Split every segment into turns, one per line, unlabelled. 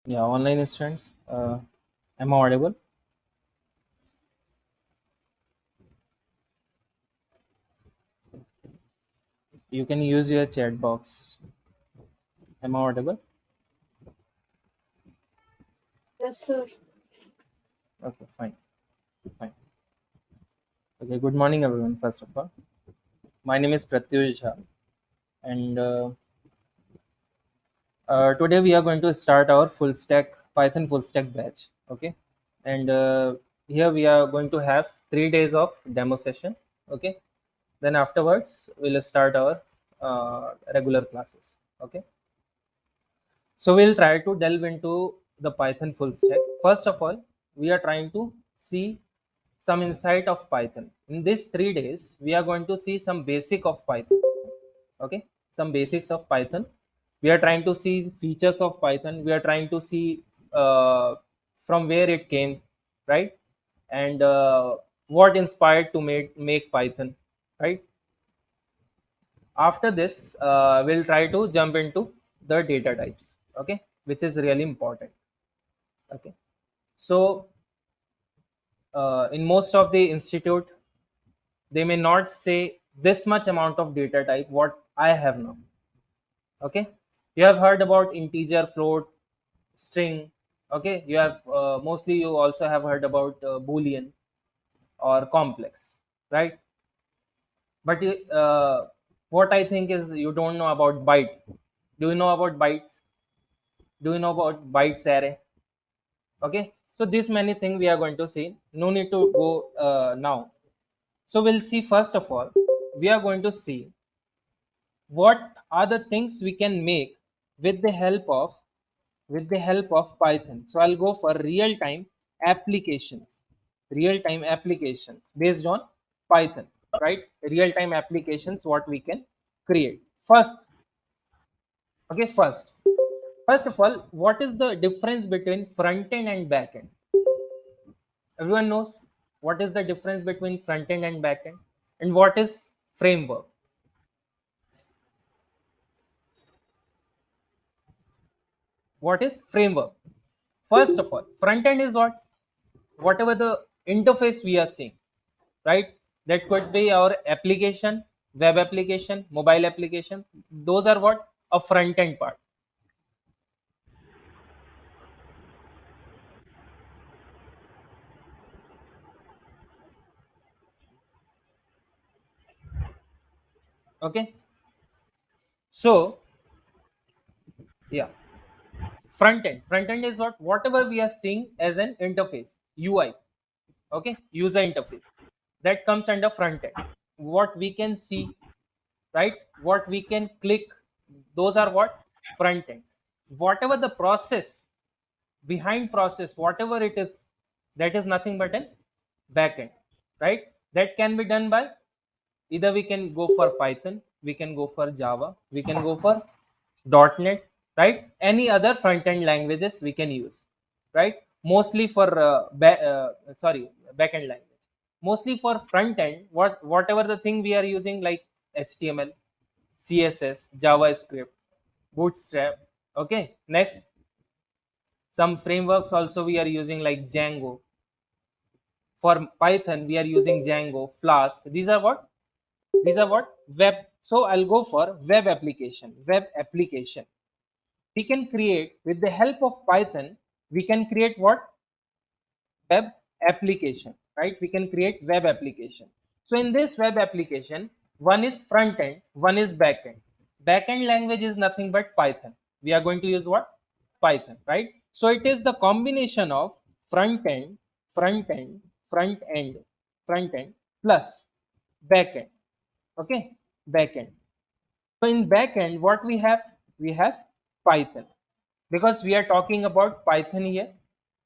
Yeah, online students. Am I audible? You can use your chat box. Am I audible?
Yes, sir.
Okay, fine, fine. Okay, good morning, everyone. First of all, my name is Pratyush Jha, and today we are going to start our full stack Python full stack batch. Okay, and here we are going to have 3 days of demo session. Okay, then afterwards we'll start our regular classes. Okay. So we'll try to delve into the Python full stack. First of all, we are trying to see some insight of Python. In these 3 days, we are going to see some basic of Python. Okay, some basics of Python. We are trying to see features of Python. We are trying to see from where it came, right? And what inspired to make Python, right? After this, we'll try to jump into the data types, okay, which is really important. Okay, so in most of the institute, they may not say this much amount of data type what I have now. Okay, you have heard about integer, float, string. Okay, you have mostly you also have heard about boolean or complex, right? But what I think is you don't know about byte. Do you know about bytes? Do you know about bytes array? Okay, so this many things we are going to see. No need to go now. So we'll see, first of all, we are going to see what are the things we can make with the help of Python. So I'll go for applications real time applications based on Python, right? Real time applications what we can create first. Okay, first of all, what is the difference between front end and back end? Everyone knows what is the difference between front end and back end, and what is framework. What is framework? First of all, front end is what? Whatever the interface we are seeing, right? That could be our application, web application, mobile application. Those are what? A front end part. Okay, so yeah, front end is what? Whatever we are seeing as an interface, UI. Okay, user interface, that comes under front end. What we can see, right? What we can click, those are what? Front end. Whatever the process behind process, whatever it is, that is nothing but an backend, right? That can be done by, either we can go for Python, we can go for Java, we can go for .NET, right? Any other front end languages we can use, right? Mostly for backend language. Mostly for front end, whatever the thing we are using, like HTML, CSS, JavaScript, Bootstrap. Okay, next, some frameworks also we are using like Django. For Python, we are using Django, Flask. These are what? These are what? Web. So I'll go for web application. Web application. We can create with the help of Python. We can create what? Web application, right? We can create web application. So in this web application, one is front end, one is back end. Back end language is nothing but Python. We are going to use what? Python, right? So it is the combination of front end, front end, front end, front end plus back end. Okay, back end. So in back end, what we have? We have Python, because we are talking about Python here.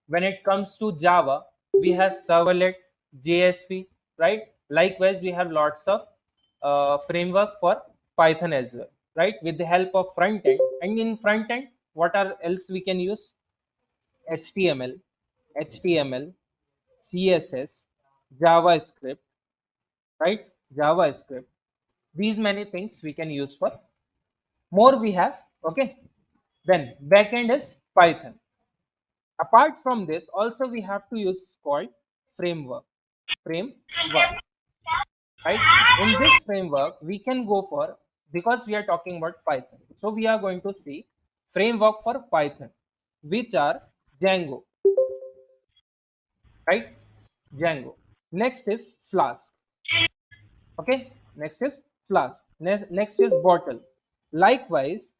When it comes to Java, we have servlet, JSP, right? Likewise, we have lots of framework for Python as well, right? With the help of front end, and in front end, what are else we can use? HTML, HTML, CSS, JavaScript, right? JavaScript. These many things we can use for more we have. Okay, then backend is Python. Apart from this, also we have to use called framework. Framework, right? In this framework, we can go for, because we are talking about Python. So we are going to see framework for Python, which are Django, right? Django. Next is Flask. Okay. Next is Flask. Next is Bottle. Likewise,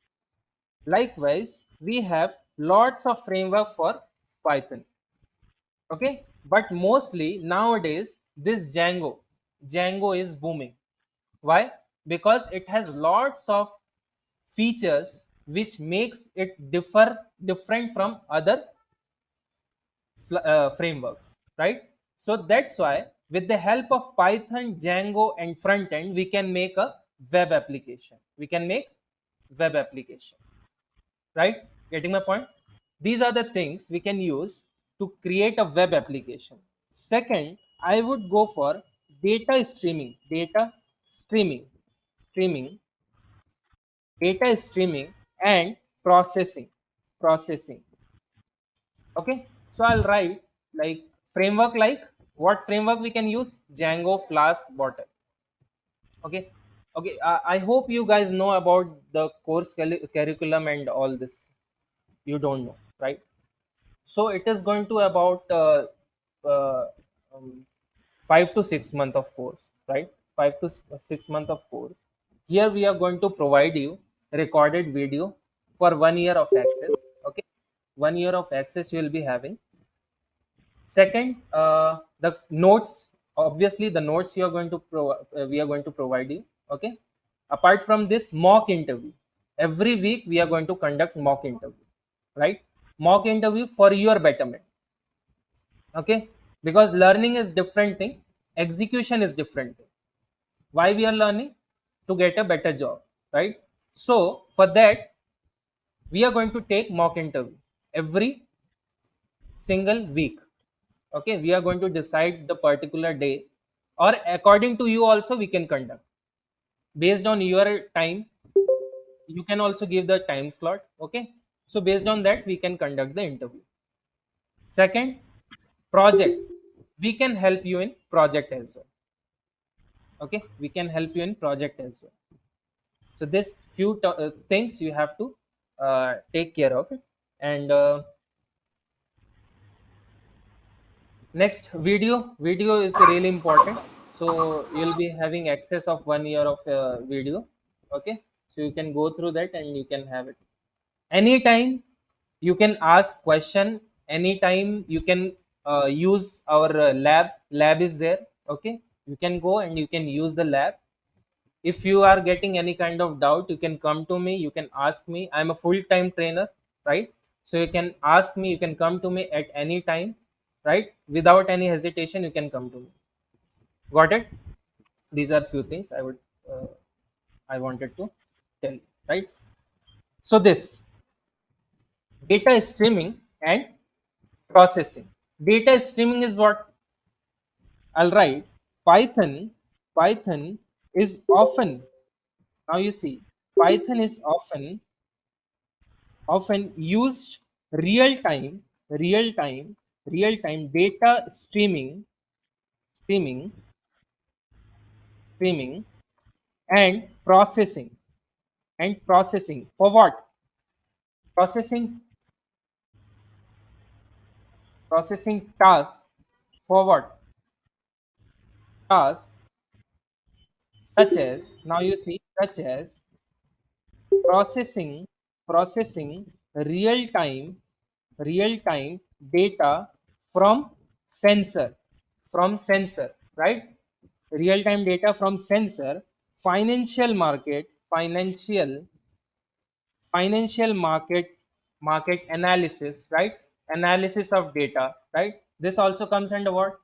likewise, we have lots of framework for Python. Okay, but mostly nowadays this Django is booming. Why? Because it has lots of features which makes it different from other frameworks, right? So that's why with the help of Python, Django and Frontend, we can make a web application. We can make web application, right? Getting my point? These are the things we can use to create a web application. Second, I would go for data streaming, streaming, data streaming and processing, processing. Okay, so I'll write like framework, like what framework we can use: Django, Flask, Bottle. Okay, okay. I hope you guys know about the course curriculum and all this. You don't know, right? So it is going to about uh, um, 5 to 6 months of course, right? 5 to 6 months of course. Here we are going to provide you recorded video for 1 year of access. Okay, 1 year of access you will be having. Second, the notes. Obviously, the notes you are going to we are going to provide you. Okay. Apart from this, mock interview. Every week we are going to conduct mock interview, right? Mock interview for your betterment. Okay, because learning is different thing, execution is different thing. Why we are learning? To get a better job, right? So for that, we are going to take mock interview every single week. Okay, we are going to decide the particular day, or according to you also we can conduct based on your time. You can also give the time slot. Okay, so based on that we can conduct the interview. Second, project. We can help you in project as well. Okay, we can help you in project as well. So this few things you have to take care of it. And next, video is really important. So you'll be having access of 1 year of video. Okay, so you can go through that and you can have it anytime. You can ask question anytime. You can use our lab is there. Okay, you can go and you can use the lab. If you are getting any kind of doubt, you can come to me, you can ask me. I'm a full-time trainer, right? So you can ask me, you can come to me at any time, right? Without any hesitation you can come to me. Got it? These are few things uh, I wanted to tell you, right? So this data streaming and processing. Data streaming is what? I'll write Python is often, now you see, Python is often used real time real time real time data streaming streaming and processing for what? processing Processing tasks for what? Tasks such as, now you see, such as processing real time data from sensor right? Real time data from sensor, financial market financial market analysis, right? Analysis of data, right? This also comes under what?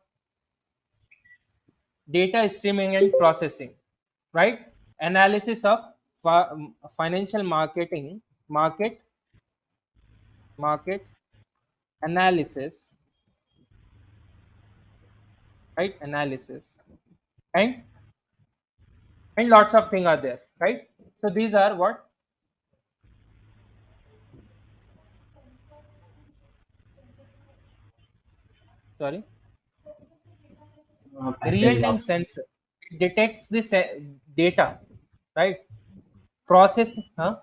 Data streaming and processing, right? Analysis of financial market analysis, right? Analysis, and lots of things are there, right? So these are what? Sorry,
Python
real-time
logs.
sensor. It detects the data, right? Process, huh?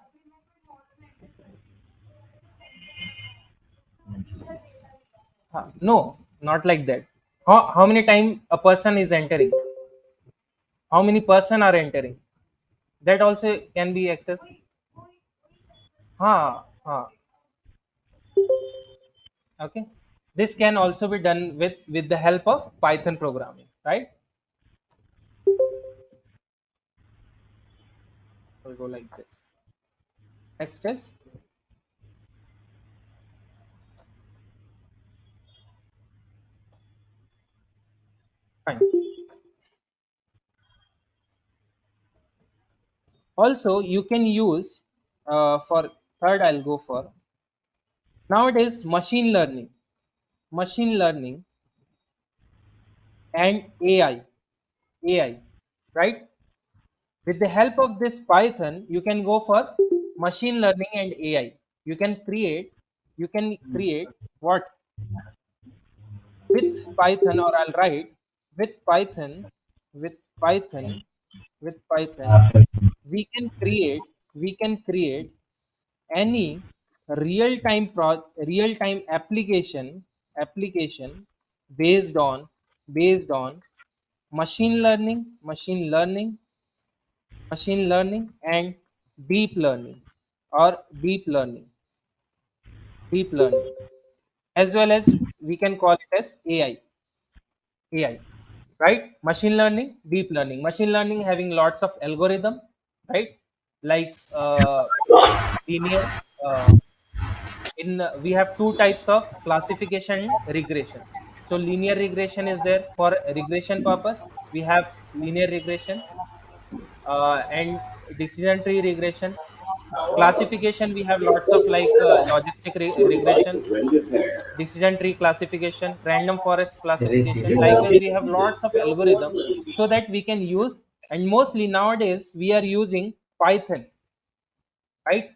No, not like that. How many time a person is entering? How many person are entering? That also can be accessed. Ha. Okay. This can also be done with the help of Python programming, right? We'll go like this. Next is fine. Also, you can use for third. I'll go for nowadays machine learning and AI, right? With the help of this Python, you can go for machine learning and AI. You can create, you can create what with Python, or I'll write with Python, with Python, with Python. We can create any real time application based on based on machine learning and deep learning or deep learning, as well as we can call it as AI, right? Machine learning having lots of algorithm, right? Like linear, in we have two types of classification and regression. So linear regression is there for regression purpose. We have linear regression and decision tree regression. Classification, we have lots of like logistic regression, decision tree classification, random forest classification. Likewise, we have lots of algorithm so that we can use, and mostly nowadays we are using Python, right?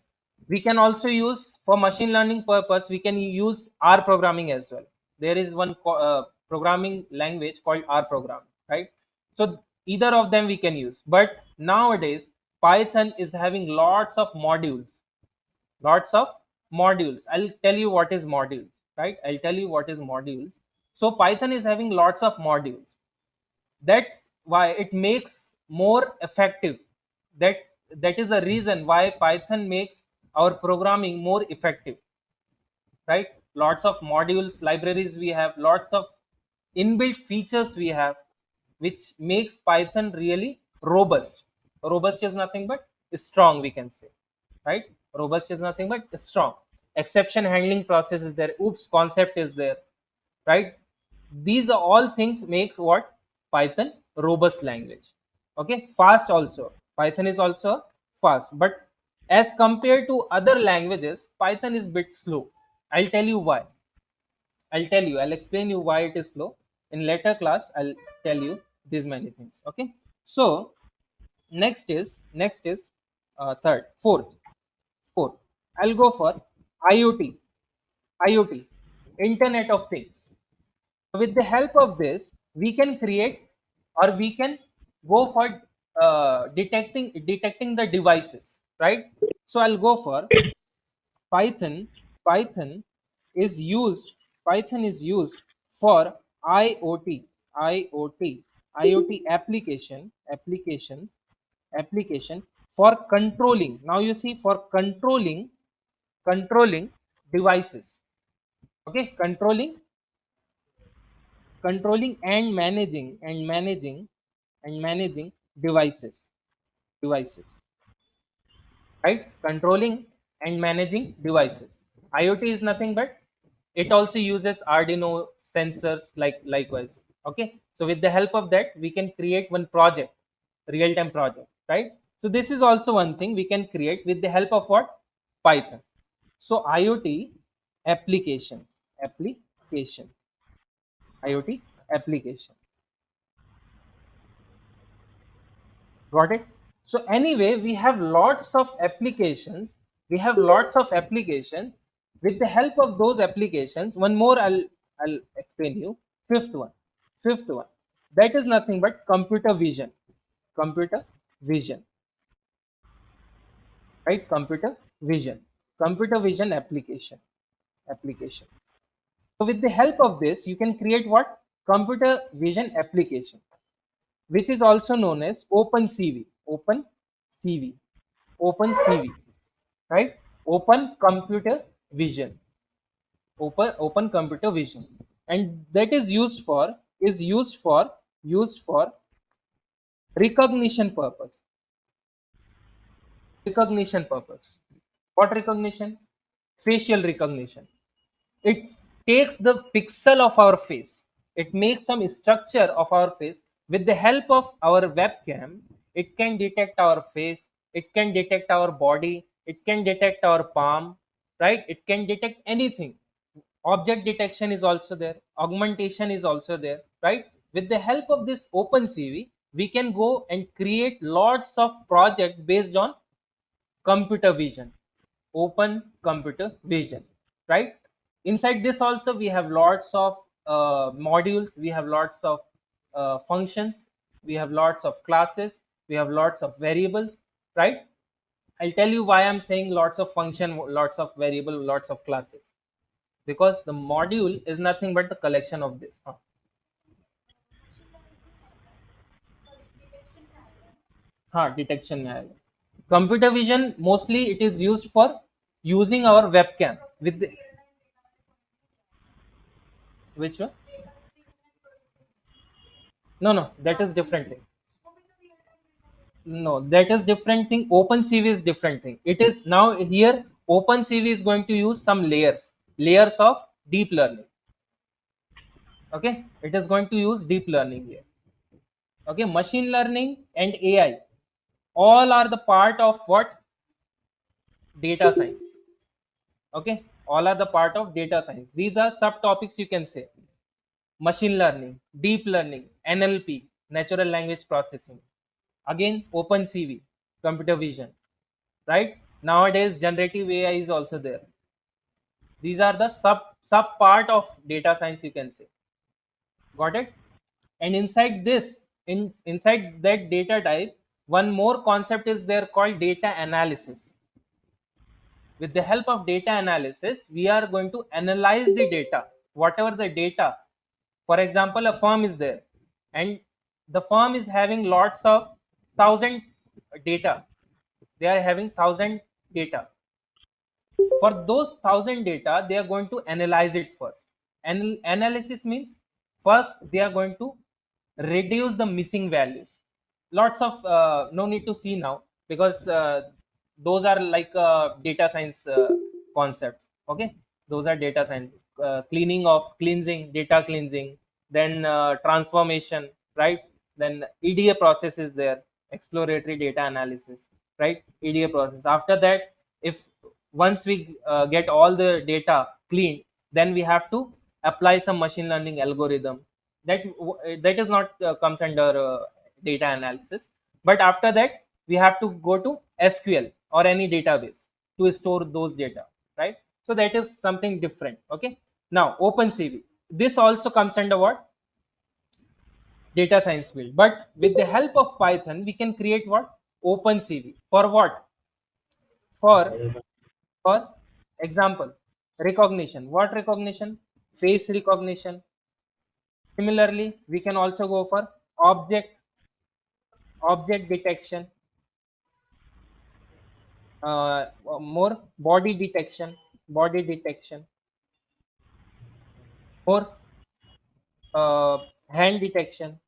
We can also use for machine learning purpose, we can use R programming as well. There is one programming language called R programming, right? So either of them we can use, but nowadays Python is having lots of modules. I'll tell you what is modules, right? I'll tell you what is modules. So Python is having lots of modules. That's why it makes more effective. That that is a reason why Python makes our programming more effective, right? Lots of modules, libraries, we have lots of inbuilt features we have, which makes Python really robust is nothing but strong, we can say, right? Robust is nothing but strong. Exception handling process is there, oops concept is there, right? These are all things makes what Python robust language. Okay, fast also. Python is also fast, but as compared to other languages, Python is bit slow. I'll tell you why. I'll explain you why it is slow. In later class I'll tell you these many things. Okay, so next is third fourth I'll go for IoT, Internet of Things. With the help of this, we can create, or we can go for detecting the devices, right? So I'll go for Python. Python is used. Python is used for IoT, IoT application for controlling. Now you see, for controlling devices. Okay, controlling and managing devices, right? Controlling and managing devices. IoT is nothing but it also uses Arduino sensors, likewise. Okay, so with the help of that we can create one project, real time project, right? So this is also one thing we can create with the help of what? Python. So application application IoT application. Got it? So anyway, we have lots of applications. We have lots of applications. With the help of those applications, one more I'll explain you. Fifth one. Fifth one. That is nothing but computer vision. Computer vision. Right? Computer vision. Computer vision application. Application. So with the help of this, you can create what? Computer vision application, which is also known as OpenCV. OpenCV. OpenCV. Right? Open Computer Vision. Open Computer Vision. And that is used for recognition purpose. Recognition purpose. What recognition? Facial recognition. It takes the pixel of our face, it makes some structure of our face. With the help of our webcam, it can detect our face, it can detect our body, it can detect our palm, right? It can detect anything. Object detection is also there, augmentation is also there, right? With the help of this OpenCV, we can go and create lots of projects based on computer vision. Open Computer Vision, right? Inside this also we have lots of modules, we have lots of functions, we have lots of classes, we have lots of variables, right? I'll tell you why I'm saying lots of function, lots of variable, lots of classes, because the module is nothing but the collection of this. Detection. Computer vision mostly it is used for using our webcam with the, which one? No, no, that is different thing. No, that is different thing. OpenCV is different thing. It is now here. OpenCV is going to use some layers of deep learning. Okay, it is going to use deep learning here. Okay, machine learning and AI all are the part of what? Data science. Okay, all are the part of data science. These are subtopics you can say. Machine learning, deep learning, NLP, natural language processing. Again, OpenCV, computer vision, right? Nowadays, generative AI is also there. These are the sub part of data science you can say. Got it? And inside this, inside that data type, one more concept is there called data analysis. With the help of data analysis, we are going to analyze the data, whatever the data. For example, a firm is there, and the firm is having lots of thousand data. They are having thousand data. For those thousand data, they are going to analyze it first. Analysis means first they are going to reduce the missing values. Lots of no need to see now, because those are like data science concepts. Okay, those are data science. Cleansing, data cleansing, then transformation, right? Then EDA process is there, exploratory data analysis, right? EDA process. After that, if once we get all the data cleaned, then we have to apply some machine learning algorithm. That is not comes under data analysis. But after that, we have to go to SQL or any database to store those data, right? So that is something different. Okay, now OpenCV, this also comes under what? Data science field. But with the help of Python, we can create what? OpenCV. For what? For example, recognition. What recognition? Face recognition. Similarly, we can also go for object detection, more body detection, more hand detection,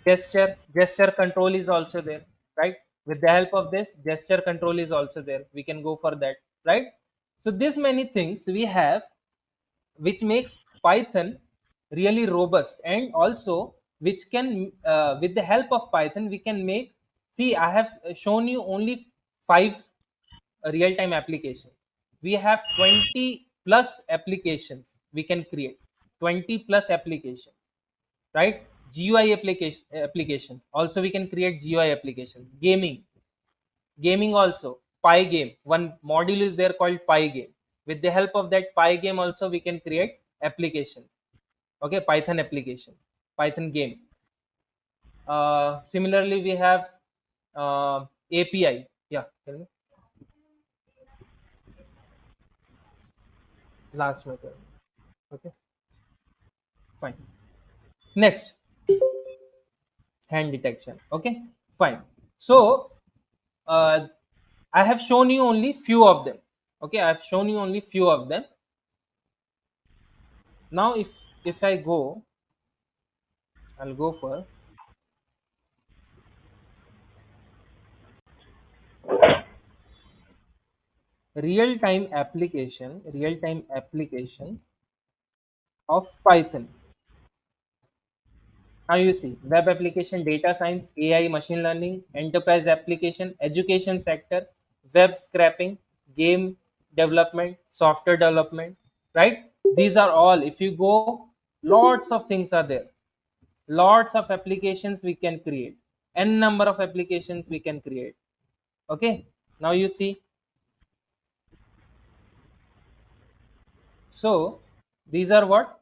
gesture control is also there, right? With the help of this, gesture control is also there. We can go for that, right? So this many things we have, which makes Python really robust, and also which can with the help of Python we can make. See, I have shown you only 5 real-time applications. We have 20 plus applications we can create. 20 plus applications, right? GUI applications also we can create. GUI applications, gaming also, Py game, one module is there called Py game. With the help of that Py game also we can create application. Okay, Python application, Python game. Similarly, we have API. Yeah, tell me. Last method. Okay, fine. Next, hand detection. Okay, fine. So uh, I have shown you only few of them. Okay, I have shown you only few of them. Now, if I go, I'll go for real time application of Python. Now you see web application, data science, AI, machine learning, enterprise application, education sector, web scraping, game development, software development, right? These are all, if you go, lots of things are there. Lots of applications we can create. N number of applications we can create. Okay. Now you see, so these are what?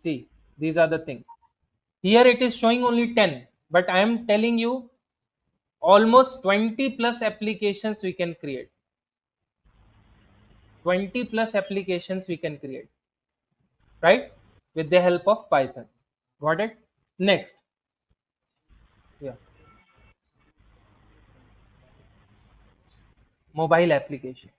See, these are the things. Here it is showing only 10, but I am telling you almost 20 plus applications we can create. 20 plus applications we can create, right? With the help of Python. Got it? Next. Yeah. Mobile application.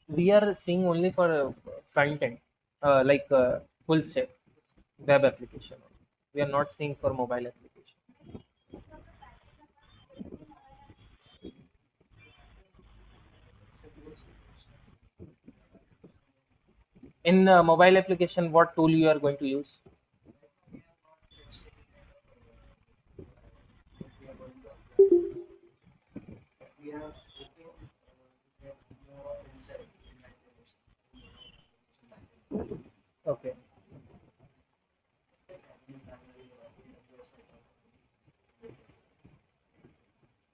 We are seeing only for front end, like full stack web application. We are not seeing for mobile application. In mobile application, what tool you are going to use? Okay.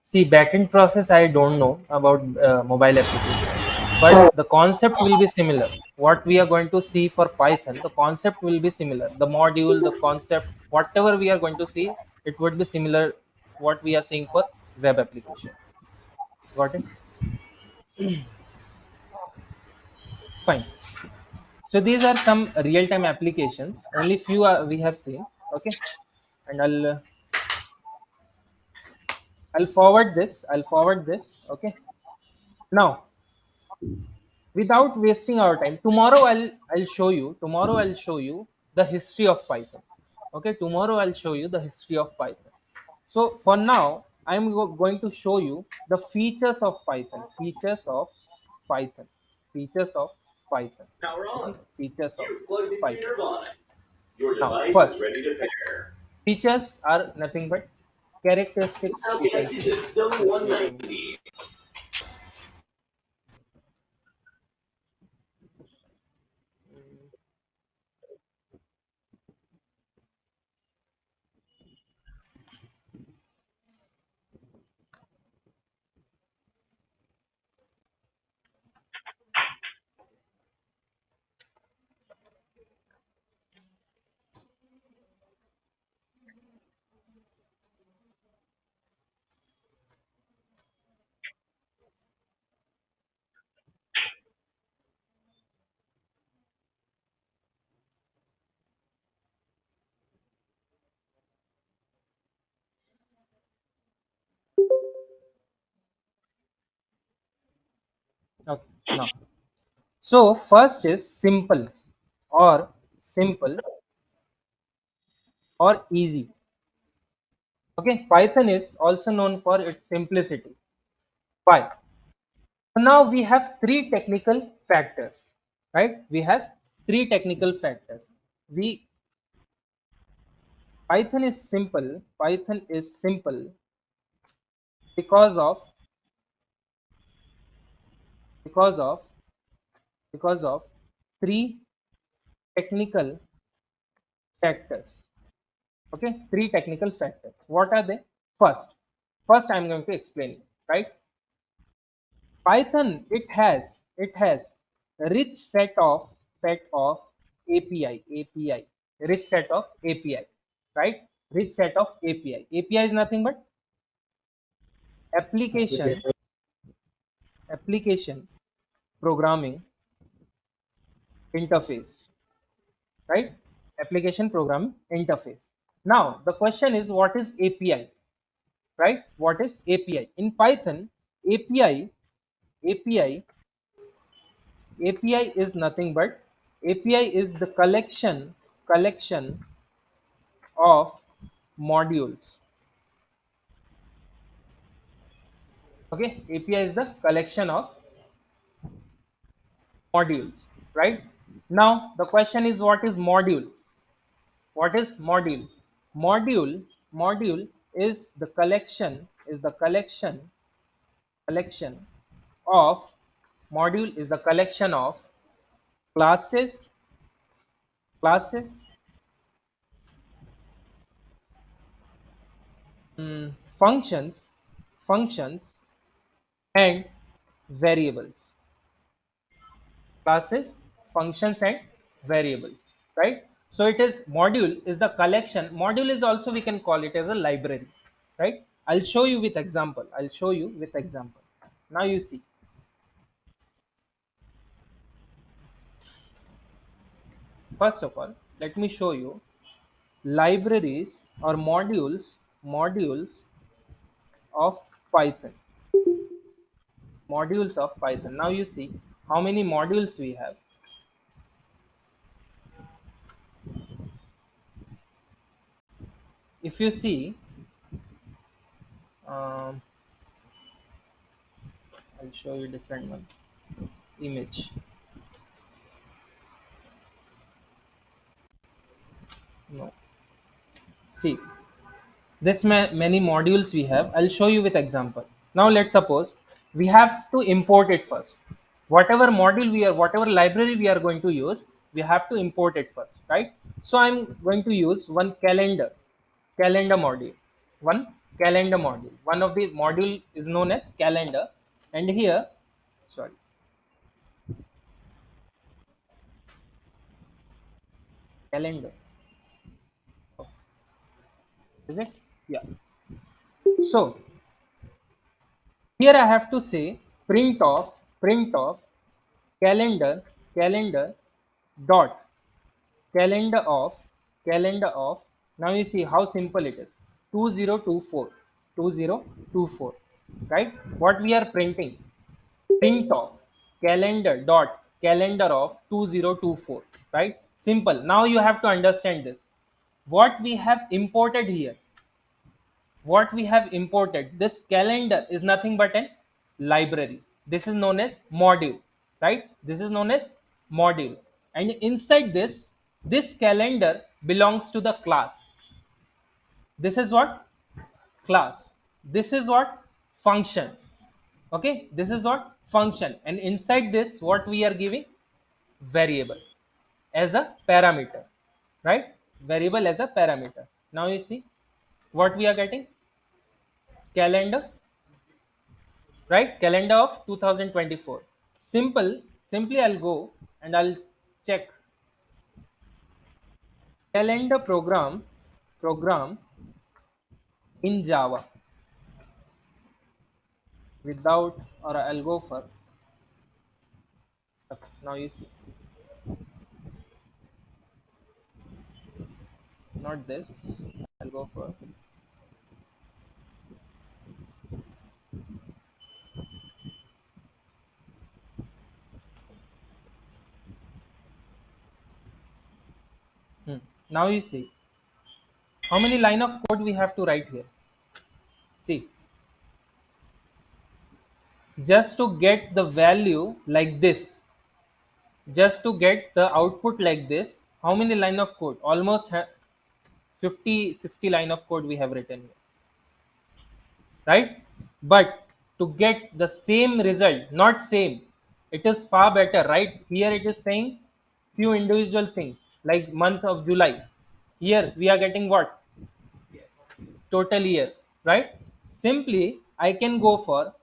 See, backend process I don't know about mobile application, but the concept will be similar. What we are going to see for Python, the concept will be similar. The module, the concept, whatever we are going to see, it would be similar. What we are seeing for web application. Got it? Fine. So these are some real-time applications. Only few we have seen. Okay, and I'll forward this. I'll forward this. Okay. Now, without wasting our time, tomorrow I'll show you the history of Python. Okay, tomorrow I'll show you the history of Python. So for now, I'm going to show you the features of Python. Features of Python. Okay, features of Python. Now first, features are nothing but characteristics, you can say. Just wait a minute. Okay, now, so first is or simple or easy. Okay, Python is also known for its simplicity. Why? So now we have three technical factors, right? We have three technical factors. We Python is simple because of because of because of three technical factors. Okay, three technical factors. What are they? First, I'm going to explain it, right? Python, it has a rich set of API, rich set of API, right? Rich set of API. API is nothing but application application programming interface, right? Application programming interface. Now the question is, what is API, right? What is API in Python? API is nothing but, API is the collection of modules. Okay, API is the collection of modules, right? Now the question is, what is module? What is module? Module is the collection of, module is the collection of classes, classes, functions, functions, and variables. Classes, functions, and variables, right? So it is, module is the collection. Module is also, we can call it as a library, right? I'll show you with example. Now you see. First of all, let me show you libraries or modules of Python. Modules of Python. Now you see how many modules we have. If you see, um, I'll show you different one. Image. No. See, this many modules we have. I'll show you with example. Now let's suppose we have to import it first. Whatever module we are, whatever library we are going to use, we have to import it first, right? So I'm going to use one calendar module. One calendar module. One of the module is known as calendar, and here, sorry, calendar. Oh, is it? Yeah. So here I have to say print of calendar, calendar dot calendar of. Now you see how simple it is. 2024, 2024, right? What we are printing? Print of calendar of 2024, right? Simple. Now you have to understand this. What we have imported here, what we have imported, this calendar is nothing but an library. This is known as module, right? This is known as module. And inside this calendar belongs to the class. This is what? Class. This is what? Function. Okay, this is what? Function. And inside this, what we are giving? Variable as a parameter, right? Variable as a parameter. Now you see what we are getting? Calendar, right? Calendar of 2024. Simply I'll go and I'll check calendar program in Java without, or I'll go for, okay, now you see, not this, I'll go for, now you see how many line of code we have to write here. See, just to get the value like this, just to get the output like this, how many line of code? Almost 50-60 line of code we have written here, right? But to get the same result, not same, it is far better, right? Here it is saying few individual things like month of July. Here we are getting what? Total year, right? Simply I can go for,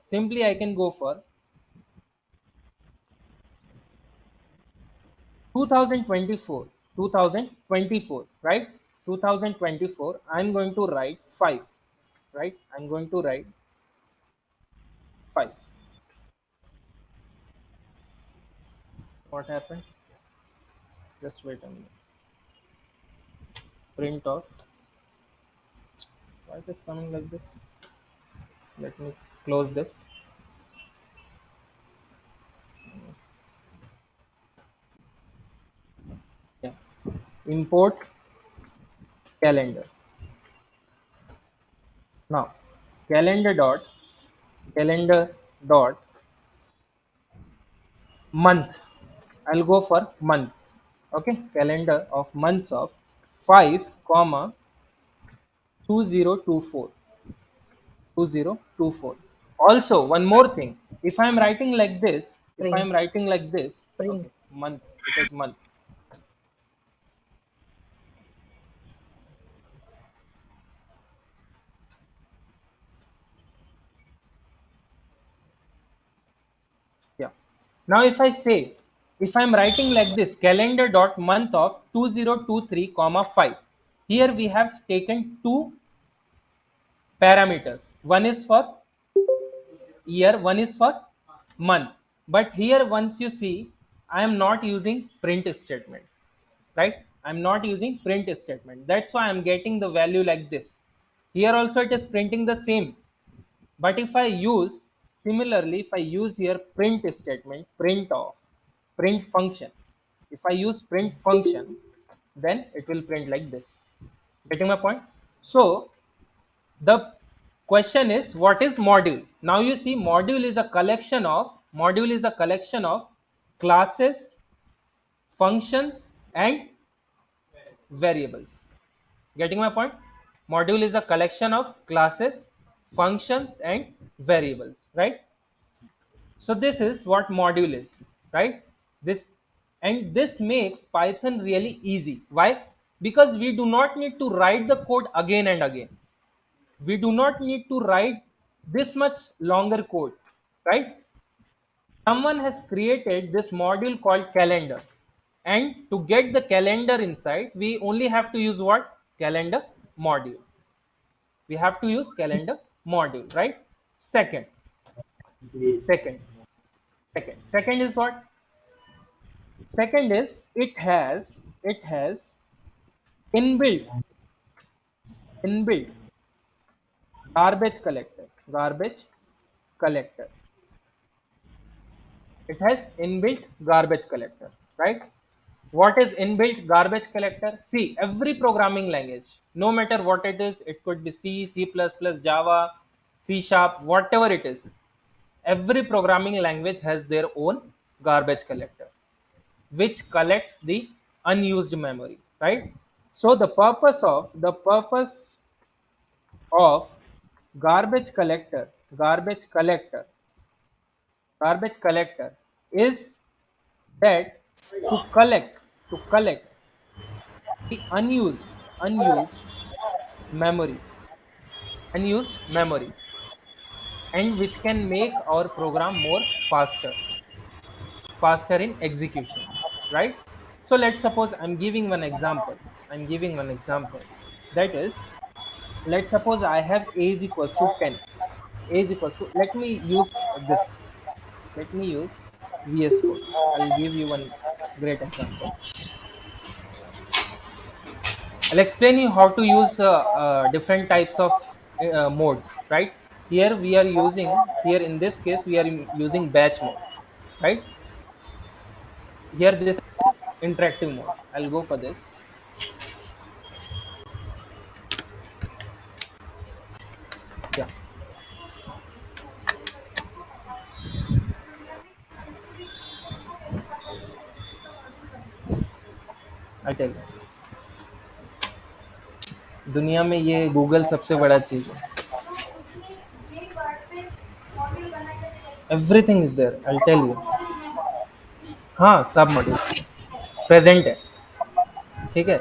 2024, 2024, right? 2024, I'm going to write 5, right? I'm going to write 5. What happened? Just wait a minute. Print off. Why it is coming like this? Let me close this. Yeah. Import calendar. Now, calendar dot calendar dot month. I'll go for month. Okay, calendar of months of 5 comma 2024, 2024. Also, one more thing. If I'm writing like this, if
Print.
I'm writing like this,
Print.
okay, month. It is month. Yeah. Now, if I say, if I'm writing like this, calendar dot month of 2023 comma 5. Here we have taken two parameters. One is for year, one is for month. But here, once you see, I am not using print statement, right? I'm not using print statement. That's why I'm getting the value like this. Here also it is printing the same. But if I use, similarly, if I use here print statement, print of, print function, if I use print function, then it will print like this. Getting my point? So the question is, what is module? Now you see, module is a collection of classes, functions, and variables. Getting my point? Module is a collection of classes, functions, and variables, right? So this is what module is, right? This, and this makes Python really easy. Why? Because we do not need to write the code again and again. We do not need to write this much longer code, right? Someone has created this module called calendar, and to get the calendar inside, we only have to use what? Calendar module. We have to use calendar module, right? Second, second, second is what? Second is, it has inbuilt inbuilt garbage collector. It has inbuilt garbage collector, right? What is inbuilt garbage collector? See, every programming language, no matter what it is, it could be C, C++, Java, C sharp, whatever it is, every programming language has their own garbage collector, which collects the unused memory, right? So the purpose of garbage collector garbage collector garbage collector is that to collect the unused memory unused memory, and which can make our program more faster in execution, right? So let's suppose I'm giving one example. That is, let's suppose I have a is equals to 10. A is equals to, let me use VS code. I'll give you one great example. I'll explain you how to use different types of modes, right? Here in this case, we are using batch mode, right? Here this is interactive mode. I'll go for this. Yeah, I'll tell you. दुनिया में ये Google सबसे बड़ा चीज है. Everything is there. I tell you. हाँ, सब module present है. ठीक है.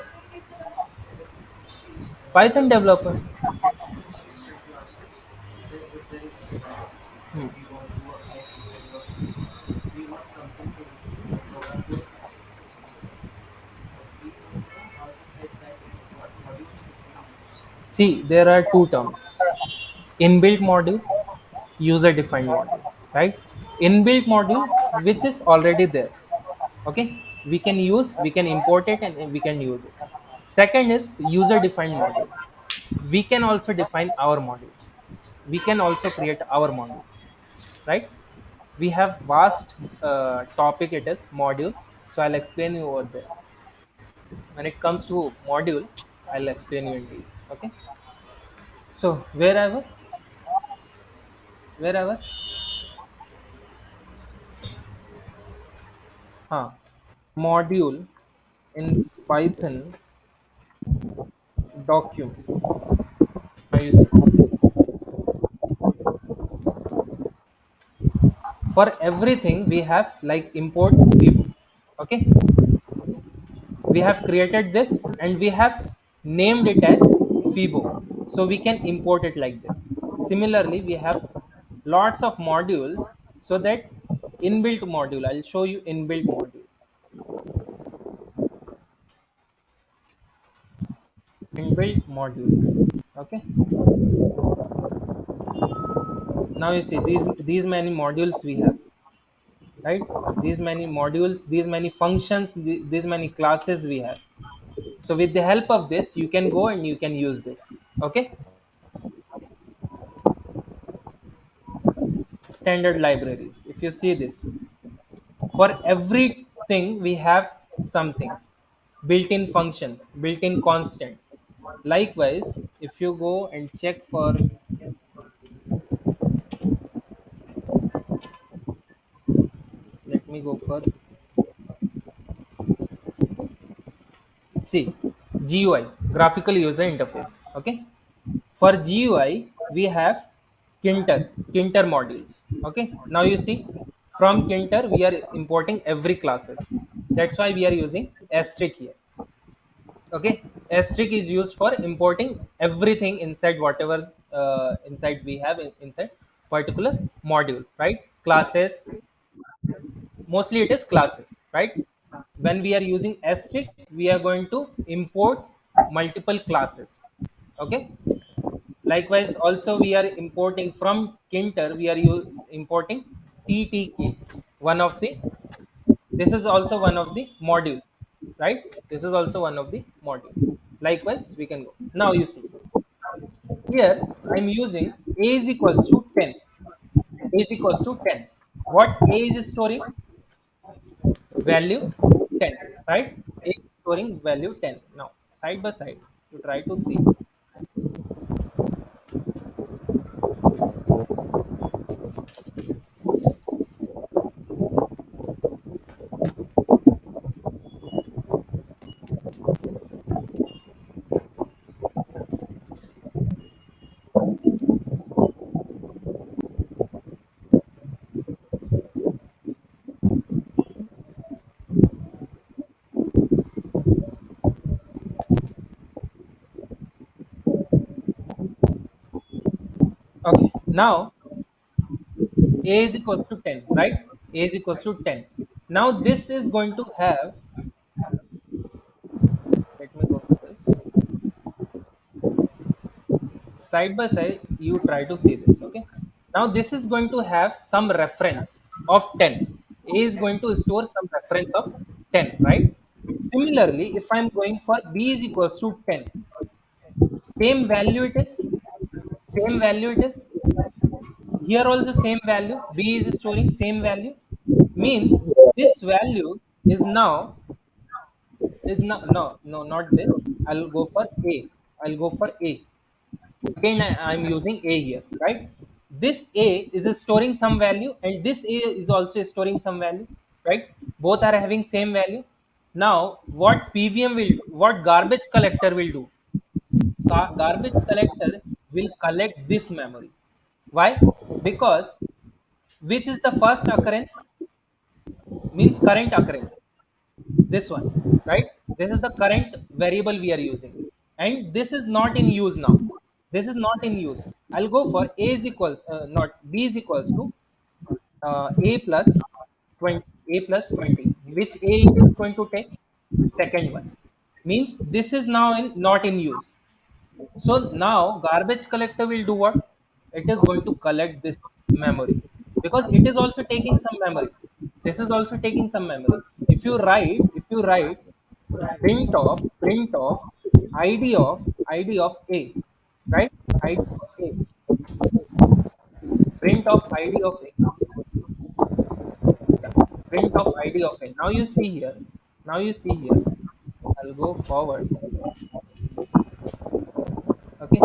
Python developer. See, there are two terms: inbuilt module, user defined module, right? Inbuilt module, which is already there, okay, we can use, we can import it and we can use it. Second is user defined module. We can also define our module, we can also create our module, right? We have vast topic, it is module. So I'll explain you over there. When it comes to module, I'll explain you in detail, okay? So wherever huh, module in Python documents. Now you see, for everything we have like import fibo, okay? We have created this and we have named it as fibo, so we can import it like this. Similarly, we have lots of modules, so that inbuilt module, I'll show you inbuilt module. Inbuilt modules, okay? Now you see these many modules we have, right? These many modules, these many functions, these many classes we have. So with the help of this, you can go and you can use this, okay? Standard libraries, if you see this, for everything we have something: built-in functions, built-in constant. Likewise, if you go and check for, let me go for, see, GUI, graphical user interface, okay? For GUI we have kinter modules, okay? Now you see, from kinter we are importing every classes. That's why we are using asterisk here, okay? Asterisk is used for importing everything inside whatever inside we have inside particular module, right? Classes, mostly it is classes, right? When we are using asterisk, we are going to import multiple classes, okay? Likewise, also we are importing from kinter, we are importing ttk, one of the, this is also one of the module, right? This is also one of the module. Likewise, we can go. Now you see, here I'm using a is equals to 10. A is equals to 10. What a is storing? Value 10, right? A is storing value 10. Now side by side, you try to see. Okay, now a is equals to 10, right? A is equals to 10. Now this is going to have, let me go for this. Side by side, you try to see this, okay? Now this is going to have some reference of 10. A is going to store some reference of 10, right? Similarly, if I'm going for b is equals to 10, same value it is, same value it is. Here also same value, b is storing same value, means this value is now, is not, no, not this. I'll go for a, I'll go for a. Again, I'm using a here, right? This a is storing some value and this a is also storing some value, right? Both are having same value. Now what pvm will, what garbage collector will do? Garbage collector will collect this memory. Why? Because which is the first occurrence, means current occurrence, this one, right? This is the current variable we are using, and this is not in use now. This is not in use. I'll go for a is equals, not b is equals to a plus 20, a plus 20. Which a it is going to take? Second one. Means this is now in, not in use. So now garbage collector will do what? It is going to collect this memory because it is also taking some memory. This is also taking some memory. If you write print of id of right? id of a print of id of a yeah, print of id of a. Now you see here. Now you see here. I'll go forward. Okay.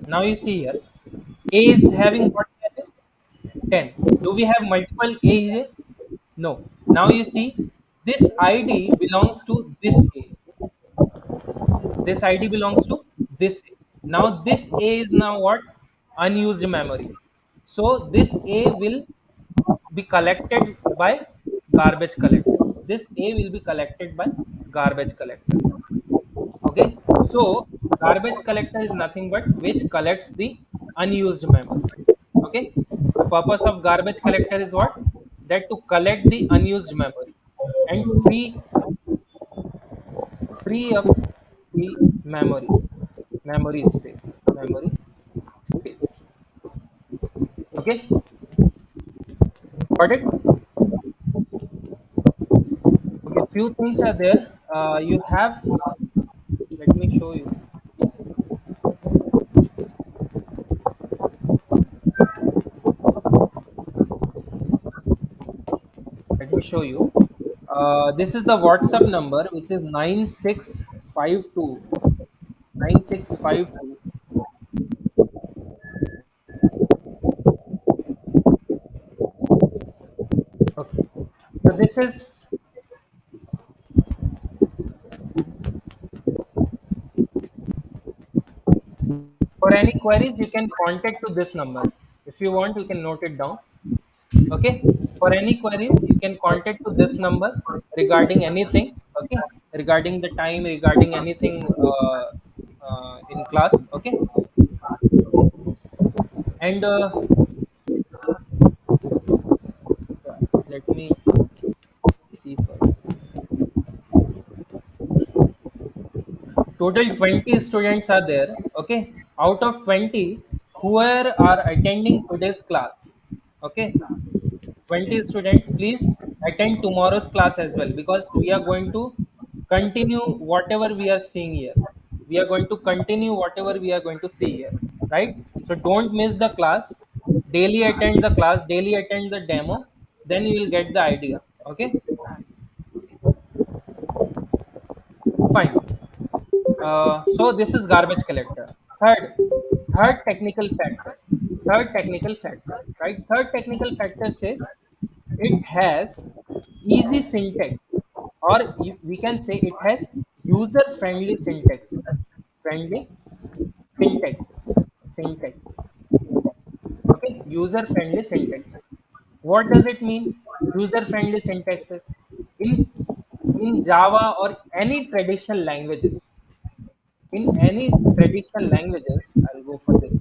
Now you see here. A is having what value? 10. Do we have multiple A here? No. Now you see this ID belongs to this A. This ID belongs to this A. Now this A is now what? Unused memory. So this A will be collected by garbage collector. This A will be collected by garbage collector. Okay. So garbage collector is nothing but which collects the unused memory. Okay. The purpose of garbage collector is what? That to collect the unused memory and free up the memory space. Okay, got it. Okay, few things are there. You have, let me show you. Let me show you. This is the WhatsApp number, which is 9652 Okay, so this is for any queries. You can contact to this number. If you want, you can note it down. Okay, for any queries you can contact to this number regarding anything. Okay, regarding the time, regarding anything in class. Okay, and let me see first. Total 20 students are there. Okay, out of 20 who are attending today's class. Okay, 20 students, please attend tomorrow's class as well, because we are going to continue whatever we are seeing here. We are going to continue whatever we are going to see here, right? So don't miss the class. Daily attend the class, daily attend the demo, then you will get the idea. Okay, fine. So this is garbage collector. Third technical factor. Third technical factor, right? Third technical factor says it has easy syntax, or we can say it has user friendly syntaxes. Friendly syntaxes. Okay, user friendly syntaxes. What does it mean? User friendly syntaxes in Java or any traditional languages. In any traditional languages, I'll go for this.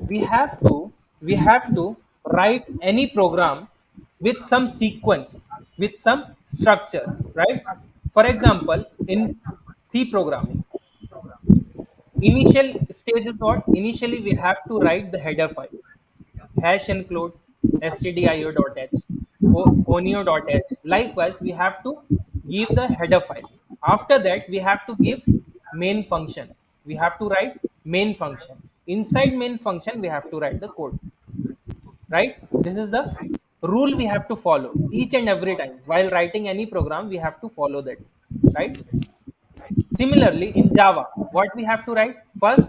We have to write any program with some sequence, with some structures, right? For example, in C programming, initial stage is what? Initially we have to write the header file, hash include stdio.h, conio.h. Likewise, we have to give the header file. After that, we have to give main function. We have to write main function. Inside main function, we have to write the code, right? This is the rule we have to follow each and every time while writing any program. We have to follow that, right? Similarly, in Java, what we have to write first,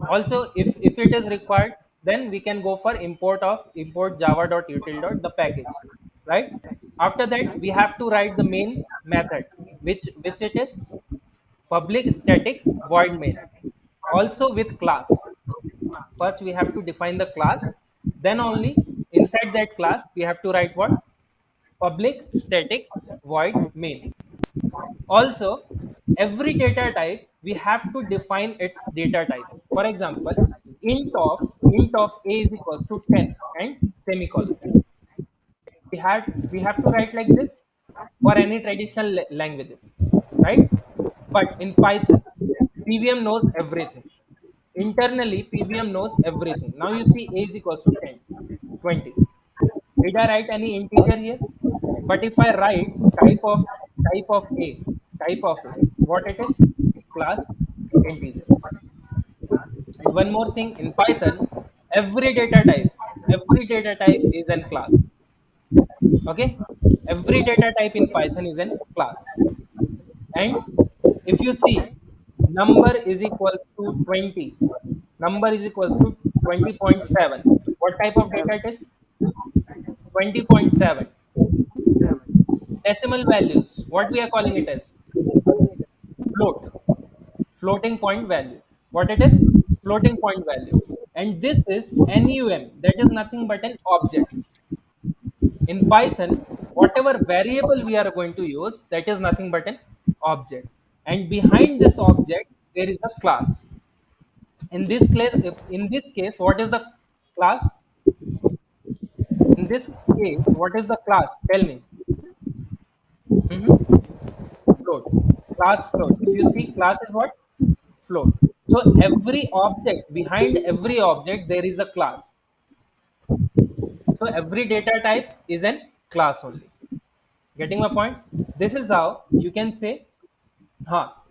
also if it is required, then we can go for import java.util. The package, right? After that, we have to write the main method, which it is public static void main, also with class. First we have to define the class, then only inside that class we have to write what? Public static void main. Also, every data type we have to define its data type. For example, int of a is equals to 10 and semicolon. We have to write like this. for any traditional languages, right? But in Python, PVM knows everything. Internally, PVM knows everything. Now you see a is equals to 10, 20. Did I write any integer here? But if I write type of a, what it is? Class integer. And one more thing in Python, every data type, every data type is in class. Okay, every data type in Python is in class. And if you see, number is equals to 20, number is equals to 20.7. What type of data it is? 20.7. Decimal values, what we are calling it as? Float, floating point value. What it is? Floating point value. And this is NUM, that is nothing but an object. In Python, whatever variable we are going to use, that is nothing but an object. And behind this object, there is a class. In this case, what is the class? In this case, what is the class? Tell me. Mhm. Float. Class float. If you see, class is what? Float. So every object, behind every object, there is a class. So every data type is an class only. Getting my point? This is how you can say,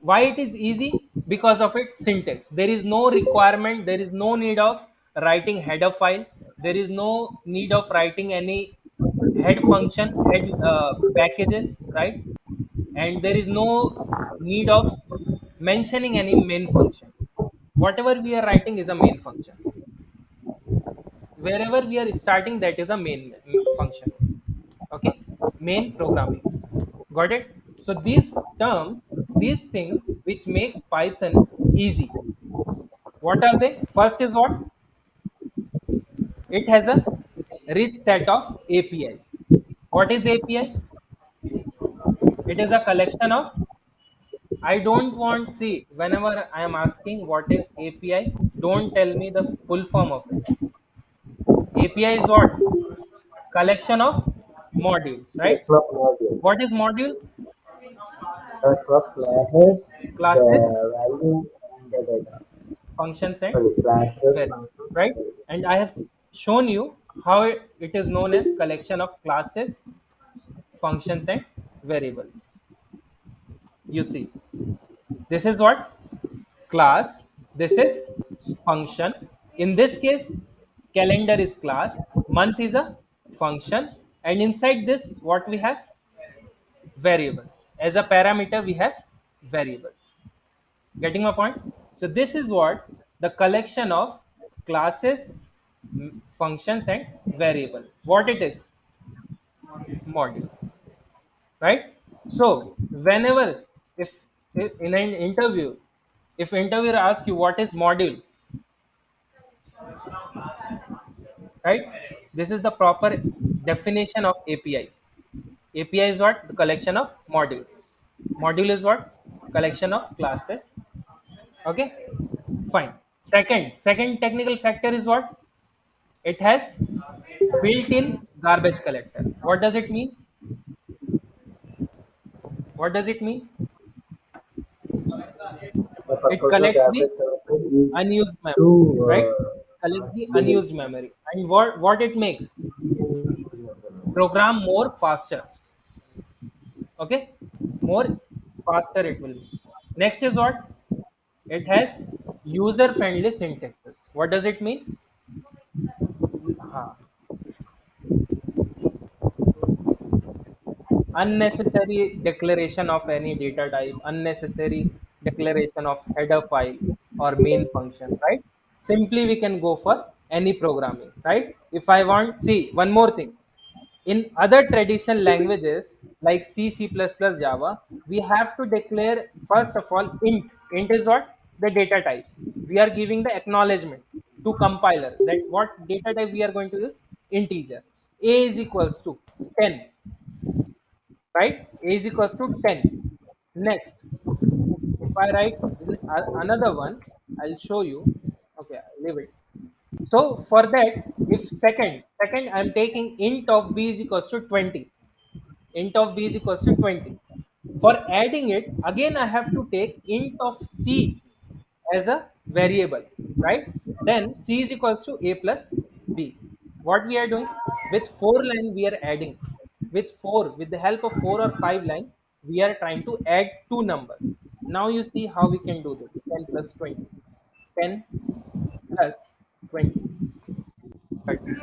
why it is easy? Because of its syntax. There is no requirement, there is no need of writing header file, there is no need of writing any head function, head packages, right? And there is no need of mentioning any main function. Whatever we are writing is a main function. Wherever we are starting, that is a main function. Okay, main programming. Got it? So these terms, these things which makes Python easy. What are they? First is what? It has a rich set of APIs. What is API? It is a collection of. I don't want, see, whenever I am asking what is API, don't tell me the full form of it. API is what? Collection of modules, right?
That's not module.
What is module?
That's what classes,
Classes,
the value, and the data.
functions, and
Sorry, classes,
variables,
functions,
right?
and
And I have shown you how it is known as collection of classes, functions, and variables. You see, this is what? Class. This is function. In this case, calendar is class, month is a function, and inside this, what we have? Variables. As a parameter, we have variables. Getting my point? So this is what the collection of classes, functions, and variable. What it is? Module, right? So whenever, if in an interview, if interviewer asks you what is module, right? This is the proper definition of API. API is what? The collection of modules. Module is what? Collection of classes. Okay, fine. Second technical factor is what? It has built-in garbage collector. What does it mean? What does it mean?
the
It
purpose of
collects the
average collector is
unused memory, right?
to
Collects the
limit
unused memory. And what it makes? Program more faster. Okay? More faster it will be. Next is what? It has user-friendly syntaxes. What does it mean? Huh. Unnecessary declaration of any data type, unnecessary declaration of header file or main function, right? Simply we can go for any programming, right? If I want, see, one more thing. In other traditional languages like C, C++, Java, we have to declare first of all int. Int is what? The data type. We are giving the acknowledgement to compiler that what data type we are going to use? Integer. A is equals to 10, right? A is equals to 10. Next, if I write in another one, I'll show you. Okay, leave it. So for that, if second I'm taking int of b is equals to 20. int of b is equals to 20. For adding it, again I have to take int of c as a variable, right? Then c is equals to a plus b. What we are doing? With 4 line we are adding. With the help of 4 or 5 line, we are trying to add two numbers. Now you see how we can do this. 10 plus 20. 10 plus 20. 30.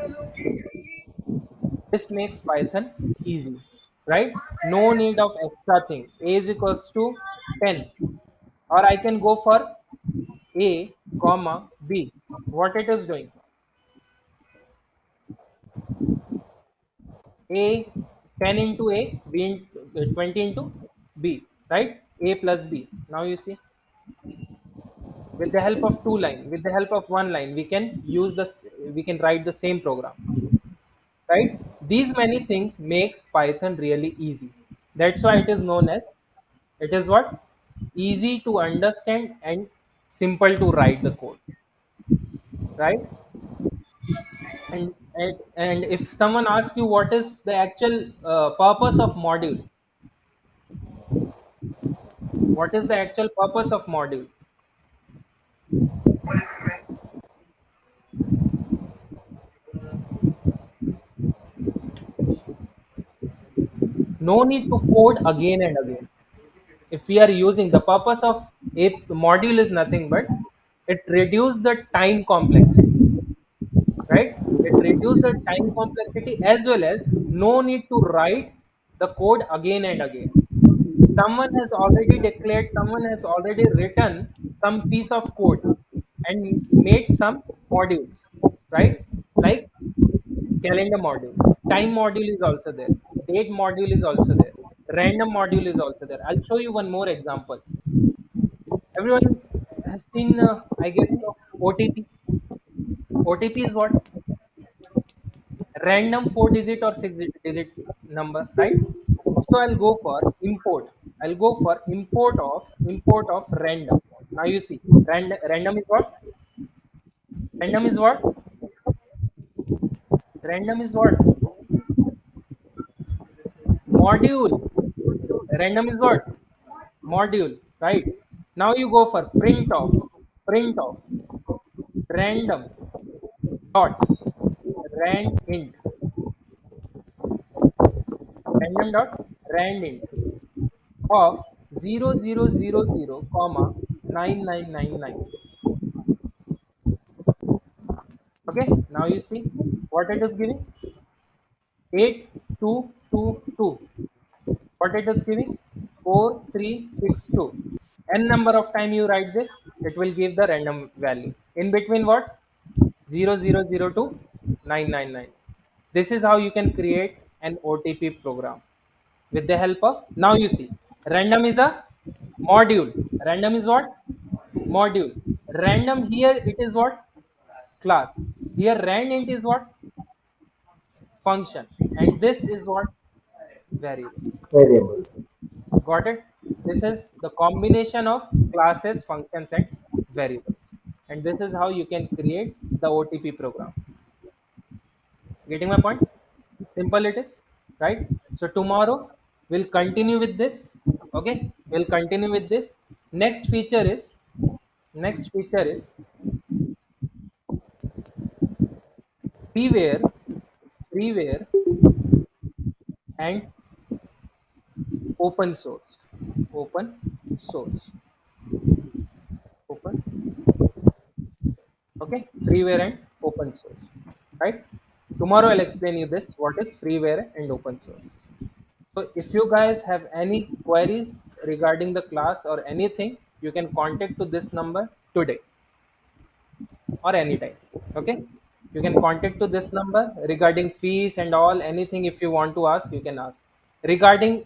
This makes Python easy, right? No need of extra thing. A is equals to 10. Or I can go for A, comma, B. What it is doing? A 10 into A, B into, 20 into B, right? A plus B. Now you see, with the help of 2 line, with the help of 1 line, we can write the same program, right? These many things makes Python really easy. That's why it is known as, it is what? Easy to understand and simple to write the code, right? And if someone asks you what is the actual purpose of module, what is the actual purpose of module? No need to code again and again. If we are using, the purpose of a module is nothing but it reduces the time complexity, right? It reduces the time complexity, as well as no need to write the code again and again. Someone has already declared, someone has already written some piece of code and made some modules, right? Like calendar module, time module is also there, date module is also there, random module is also there. I'll show you one more example. Everyone has seen, I guess, OTP. OTP is what? Random 4 digit or 6 digit number, right? So I'll go for import. I'll go for import of random. Now you see, random is what? Random is what? Random is what? Module. Random is what? Module, right? Now you go for print of random dot rand int, random dot rand int of 0000 comma 9999. Okay, now you see what it is giving, 8222. What it is giving, 4362. N number of time you write this, it will give the random value. In between what? 0000 to 999. This is how you can create an OTP program with the help of, now you see, random is a module. Random is what? Module. Random here it is what? Class. Here rand int is what? Function. And this is what? Variable.
variable.
Got it? This is the combination of classes, functions, and variables. And this is how you can create the OTP program. Getting my point? Simple it is, right? So tomorrow we'll continue with this. Okay, we'll continue with this. Next feature is, next feature is freeware, freeware and open source. Open source. Open. Okay, freeware and open source, right? Tomorrow I'll explain you this, what is freeware and open source. So if you guys have any queries regarding the class or anything, you can contact to this number today or anytime. Okay, you can contact to this number regarding fees and all, anything. If you want to ask, you can ask regarding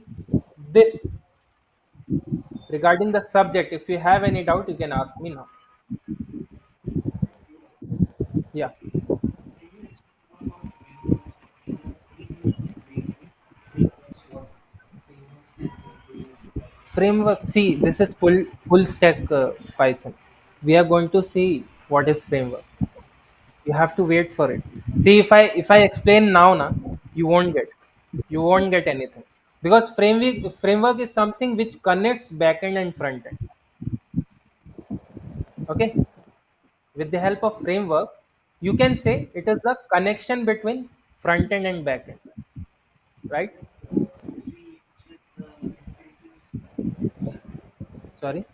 this, regarding the subject. If you have any doubt, you can ask me now. Yeah. Framework, see, this is full stack Python. We are going to see what is framework. You have to wait for it. See, if I explain now, na, you won't get, you won't get anything. because framework is something which connects backend and frontend. Okay, with the help of framework, you can say it is the connection between frontend and backend, right? Sorry.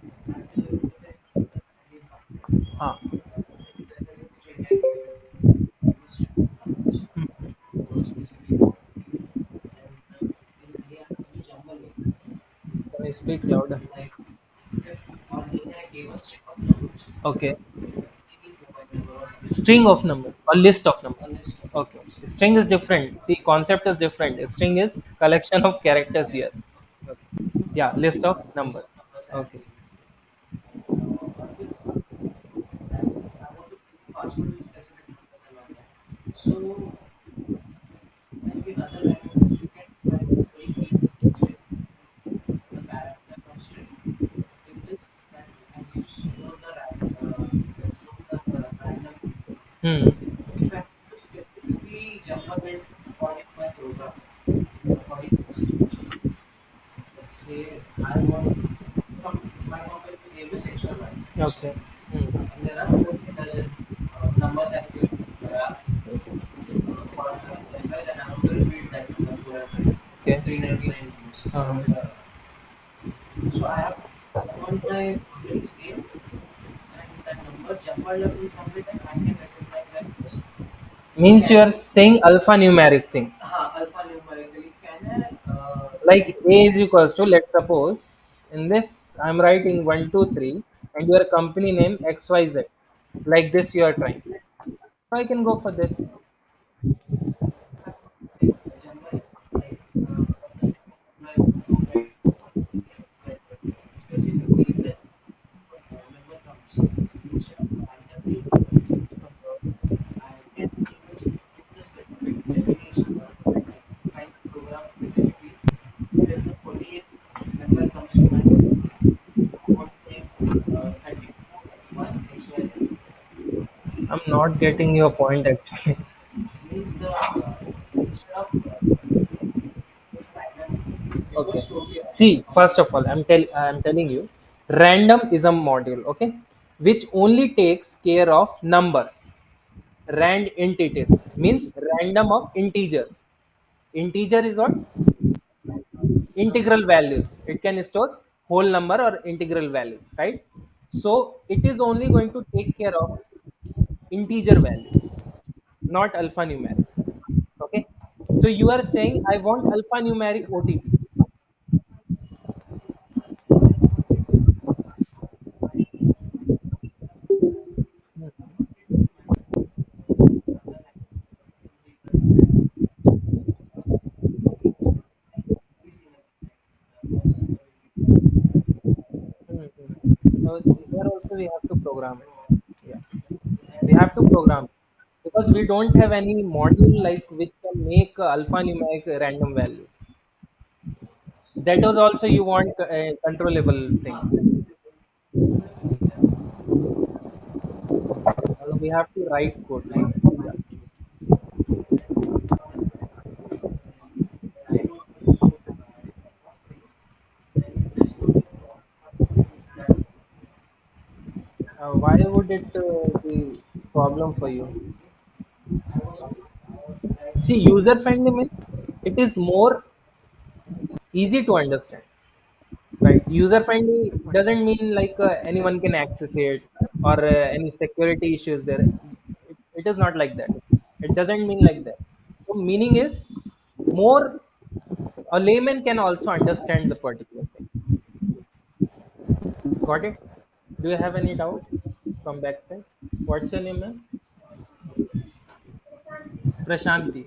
Huh. Can you speak louder? Okay. String of number or list of number. Okay. String is different. See, concept is different. String is collection of characters here. Okay. Yeah, list of numbers. Okay. Hmm. Okay. Hmm. Okay. Means you are saying alphanumeric thing. Like a is equals to, let's suppose in this I'm writing 1 2 3 and your company name XYZ. Like this you are trying. So I can go for this. I'm not getting your point actually. Okay. See, first of all, I'm telling you, random is a module, okay, which only takes care of numbers. Rand entities means random of integers. Integer is what? Integral values. It can store whole number or integral values, right? So it is only going to take care of integer values, not alphanumeric. Okay. So you are saying I want alphanumeric OTP. Mhm. So here also we have to program it. Yeah, we have to program because we don't have any module like which can make alphanumeric random values. That was also you want a controllable thing. We have to write code. Yeah. Why would it be problem for you? See, user friendly means it is more easy to understand. Right, user friendly doesn't mean like anyone can access it or any security issues there. It is not like that. It doesn't mean like that. So meaning is more, a layman can also understand the particular thing. Got it? Do you have any doubt from backside? What's your name, ma'am? Prashanti.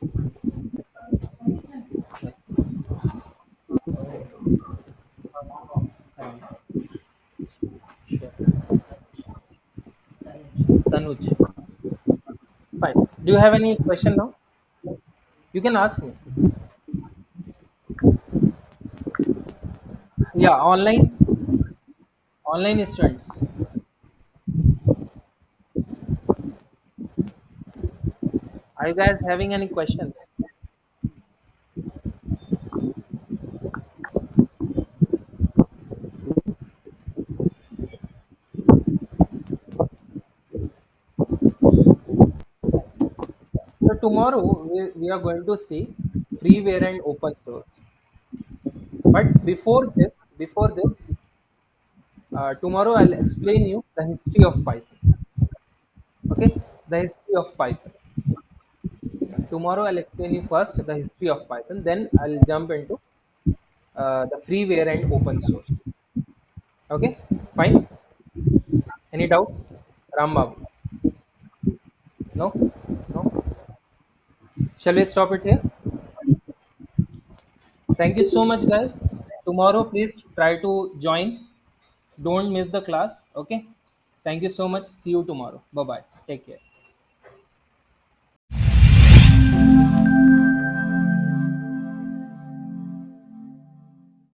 Sure. Tanuj. Fine, do you have any question now? You can ask me. Yeah, online students. Are you guys having any questions? tomorrow we are going to see freeware and open source. But before this, tomorrow I'll explain you the history of Python. Okay, the history of Python. Tomorrow I'll explain you first the history of Python. Then I'll jump into the freeware and open source. Okay, fine. Any doubt, Rambam? No, no. Shall we stop it here? Thank you so much, guys. Tomorrow, please try to join. Don't miss the class. Okay. Thank you so much. See you tomorrow. Bye bye. Take care.